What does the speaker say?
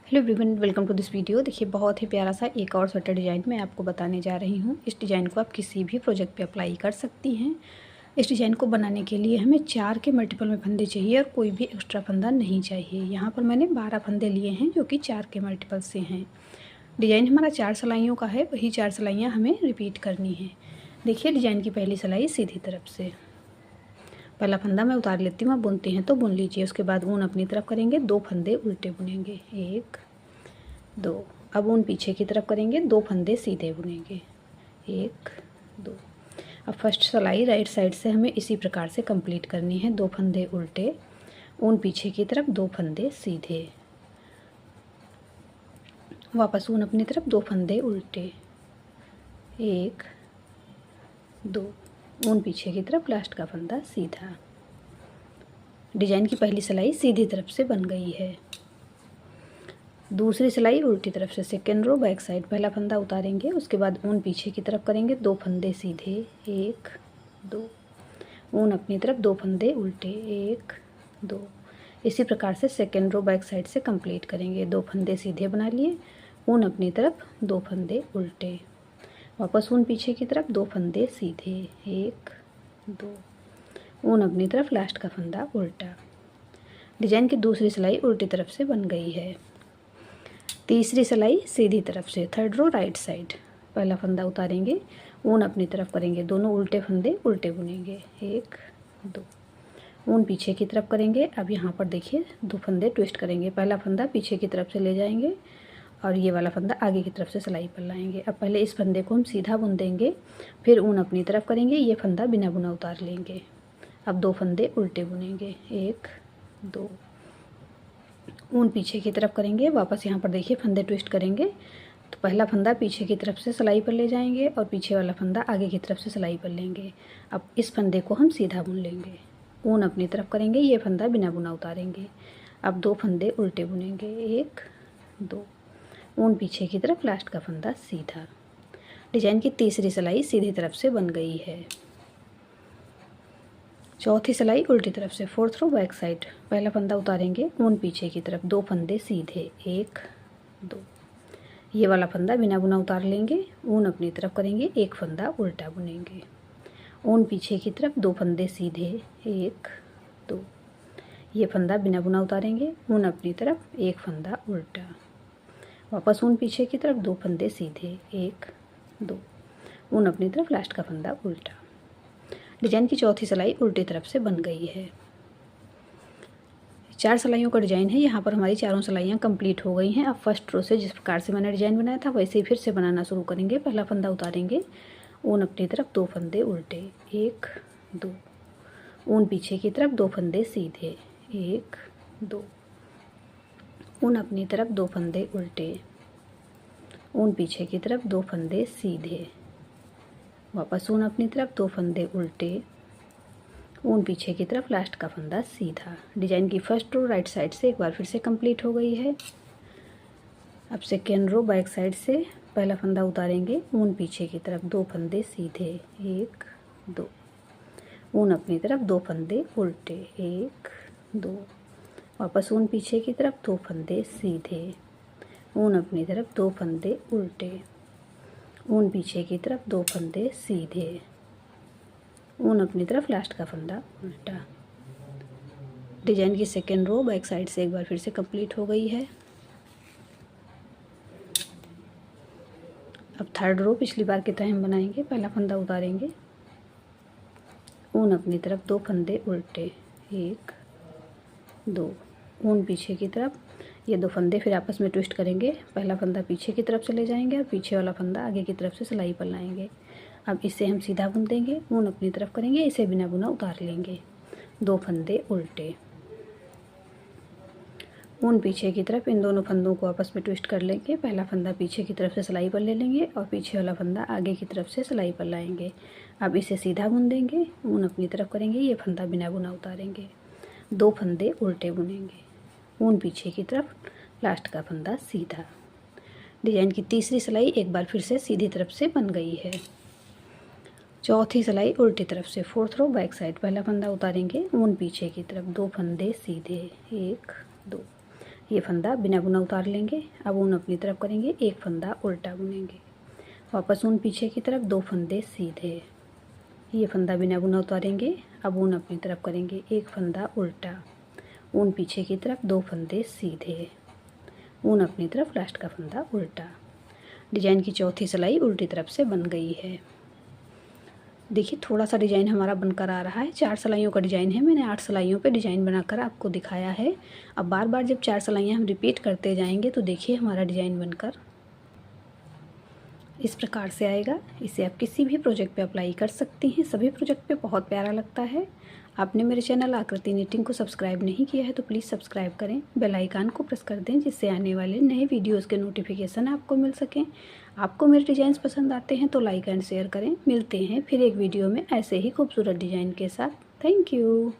Hello everyone, welcome to this video. देखिए, बहुत ही प्यारा सा एक और स्वेटर डिज़ाइन मैं आपको बताने जा रही हूँ। इस डिज़ाइन को आप किसी भी प्रोजेक्ट पे अप्लाई कर सकती हैं। इस डिज़ाइन को बनाने के लिए हमें 4 के मल्टीपल में फंदे चाहिए और कोई भी एक्स्ट्रा फंदा नहीं चाहिए। यहाँ पर मैंने 12 फंदे लिए हैं जो कि 4 के मल्टीपल से हैं। डिज़ाइन हमारा 4 सिलाइयों का है, वही 4 सिलाइयाँ हमें रिपीट करनी है। देखिए, डिज़ाइन की पहली सिलाई सीधी तरफ से पहला फंदा मैं उतार लेती हूँ। आप बुनती हैं तो बुन लीजिए। उसके बाद ऊन अपनी तरफ करेंगे, 2 फंदे उल्टे बुनेंगे, 1 2। अब ऊन पीछे की तरफ करेंगे, 2 फंदे सीधे बुनेंगे, 1 2। अब फर्स्ट सिलाई राइट साइड से हमें इसी प्रकार से कंप्लीट करनी है। 2 फंदे उल्टे, ऊन पीछे की तरफ, 2 फंदे सीधे, वापस ऊन अपनी तरफ, 2 फंदे उल्टे, 1 2, ऊन पीछे की तरफ, लास्ट का फंदा सीधा। डिजाइन की पहली सिलाई सीधी तरफ से बन गई है। दूसरी सिलाई उल्टी तरफ से, सेकेंड रो बैक साइड। पहला फंदा उतारेंगे, उसके बाद ऊन पीछे की तरफ करेंगे, 2 फंदे सीधे, 1 2, ऊन अपनी तरफ, 2 फंदे उल्टे, 1 2। इसी प्रकार से सेकेंड रो बैक साइड से कंप्लीट करेंगे। 2 फंदे सीधे बना लिए, ऊन अपनी तरफ, 2 फंदे उल्टे, वापस ऊन पीछे की तरफ, 2 फंदे सीधे, 1 2, ऊन अपनी तरफ, लास्ट का फंदा उल्टा। डिजाइन की दूसरी सिलाई उल्टी तरफ से बन गई है। तीसरी सिलाई सीधी तरफ से, थर्ड रो राइट साइड। पहला फंदा उतारेंगे, ऊन अपनी तरफ करेंगे, दोनों उल्टे फंदे उल्टे बुनेंगे, 1 2, ऊन पीछे की तरफ करेंगे। अब यहाँ पर देखिए 2 फंदे ट्विस्ट करेंगे। पहला फंदा पीछे की तरफ से ले जाएंगे और ये वाला फंदा आगे की तरफ से सिलाई पर लाएंगे। अब पहले इस फंदे को हम सीधा बुन देंगे, फिर ऊन अपनी तरफ करेंगे, ये फंदा बिना बुना उतार लेंगे। अब 2 फंदे उल्टे बुनेंगे, 1 2, ऊन पीछे की तरफ करेंगे, वापस यहाँ पर देखिए फंदे ट्विस्ट करेंगे। तो पहला फंदा पीछे की तरफ से सिलाई पर ले जाएंगे और पीछे वाला फंदा आगे की तरफ से सिलाई पर लेंगे। अब इस फंदे को हम सीधा बुन लेंगे, ऊन अपनी तरफ करेंगे, ये फंदा बिना बुना उतारेंगे। अब 2 फंदे उल्टे बुनेंगे, 1 2, ऊन पीछे की तरफ, लास्ट का फंदा सीधा। डिजाइन की तीसरी सिलाई सीधी तरफ से बन गई है। चौथी सिलाई उल्टी तरफ से, फोर्थ रो बैक साइड। पहला फंदा उतारेंगे, ऊन पीछे की तरफ, 2 फंदे सीधे, 1 2, ये वाला फंदा बिना बुना उतार लेंगे, ऊन अपनी तरफ करेंगे, 1 फंदा उल्टा बुनेंगे, ऊन पीछे की तरफ, 2 फंदे सीधे, 1 2, ये फंदा बिना बुना उतारेंगे, ऊन अपनी तरफ, 1 फंदा उल्टा, वापस ऊन पीछे की तरफ, 2 फंदे सीधे, 1 2, ऊन अपनी तरफ, लास्ट का फंदा उल्टा। डिजाइन की चौथी सिलाई उल्टी तरफ से बन गई है। 4 सिलाइयों का डिजाइन है। यहाँ पर हमारी चारों सिलाइयाँ कंप्लीट हो गई हैं। अब फर्स्ट रो से जिस प्रकार से मैंने डिजाइन बनाया था वैसे ही फिर से बनाना शुरू करेंगे। पहला फंदा उतारेंगे, ऊन अपनी तरफ, 2 फंदे उल्टे, 1 2, ऊन पीछे की तरफ, 2 फंदे सीधे, 1 2, ऊन अपनी तरफ, 2 फंदे उल्टे, ऊन पीछे की तरफ, 2 फंदे सीधे, वापस ऊन अपनी तरफ, 2 फंदे उल्टे, ऊन पीछे की तरफ, लास्ट का फंदा सीधा। डिजाइन की फर्स्ट रो राइट साइड से एक बार फिर से कंप्लीट हो गई है। अब सेकेंड रो बैक साइड से पहला फंदा उतारेंगे, ऊन पीछे की तरफ, 2 फंदे सीधे, 1 2, ऊन अपनी तरफ, 2 फंदे उल्टे, 1 2, वापस ऊन पीछे की तरफ, 2 फंदे सीधे, ऊन अपनी तरफ, 2 फंदे उल्टे, ऊन पीछे की तरफ, 2 फंदे सीधे, ऊन अपनी तरफ, लास्ट का फंदा उल्टा। डिजाइन की सेकेंड रो बैक साइड से एक बार फिर से कंप्लीट हो गई है। अब थर्ड रो पिछली बार की तरह हम बनाएंगे। पहला फंदा उतारेंगे, ऊन अपनी तरफ, 2 फंदे उल्टे, 1 2, ऊन पीछे की तरफ, ये 2 फंदे फिर आपस में ट्विस्ट करेंगे। पहला फंदा पीछे की तरफ से ले जाएंगे और पीछे वाला फंदा आगे की तरफ से सिलाई पर लाएंगे। अब इसे हम सीधा बुन देंगे, ऊन अपनी तरफ करेंगे, इसे बिना बुना उतार लेंगे, 2 फंदे उल्टे, ऊन पीछे की तरफ, इन दोनों फंदों को आपस में ट्विस्ट कर लेंगे। पहला फंदा पीछे की तरफ से सिलाई पर ले लेंगे और पीछे वाला फंदा आगे की तरफ से सिलाई पर लाएंगे। अब इसे सीधा बुन देंगे, ऊन अपनी तरफ करेंगे, ये फंदा बिना बुना उतारेंगे, 2 फंदे उल्टे बुनेंगे, ऊन पीछे की तरफ, लास्ट का फंदा सीधा। डिजाइन की तीसरी सिलाई एक बार फिर से सीधी तरफ से बन गई है। चौथी सिलाई उल्टी तरफ से, फोर्थ रो बैक साइड। पहला फंदा उतारेंगे, ऊन पीछे की तरफ, 2 फंदे सीधे, 1 2, ये फंदा बिना बुना उतार लेंगे। अब ऊन अपनी तरफ करेंगे, एक फंदा उल्टा बुनेंगे, वापस ऊन पीछे की तरफ, 2 फंदे सीधे, ये फंदा बिना बुना उतारेंगे। अब ऊन अपनी तरफ करेंगे, एक फंदा उल्टा, ऊन पीछे की तरफ, 2 फंदे सीधे, ऊन अपनी तरफ, लास्ट का फंदा उल्टा। डिजाइन की चौथी सिलाई उल्टी तरफ से बन गई है। देखिए थोड़ा सा डिजाइन हमारा बनकर आ रहा है। 4 सिलाइयों का डिजाइन है, मैंने 8 सिलाइयों पे डिजाइन बनाकर आपको दिखाया है। अब बार बार जब 4 सिलाइयाँ हम रिपीट करते जाएंगे तो देखिए हमारा डिजाइन बनकर इस प्रकार से आएगा। इसे आप किसी भी प्रोजेक्ट पे अप्लाई कर सकती हैं, सभी प्रोजेक्ट पे बहुत प्यारा लगता है। आपने मेरे चैनल आकृति निटिंग को सब्सक्राइब नहीं किया है तो प्लीज़ सब्सक्राइब करें, बेल आइकन को प्रेस कर दें जिससे आने वाले नए वीडियोस के नोटिफिकेशन आपको मिल सकें। आपको मेरे डिज़ाइंस पसंद आते हैं तो लाइक एंड शेयर करें। मिलते हैं फिर एक वीडियो में ऐसे ही खूबसूरत डिज़ाइन के साथ। Thank you.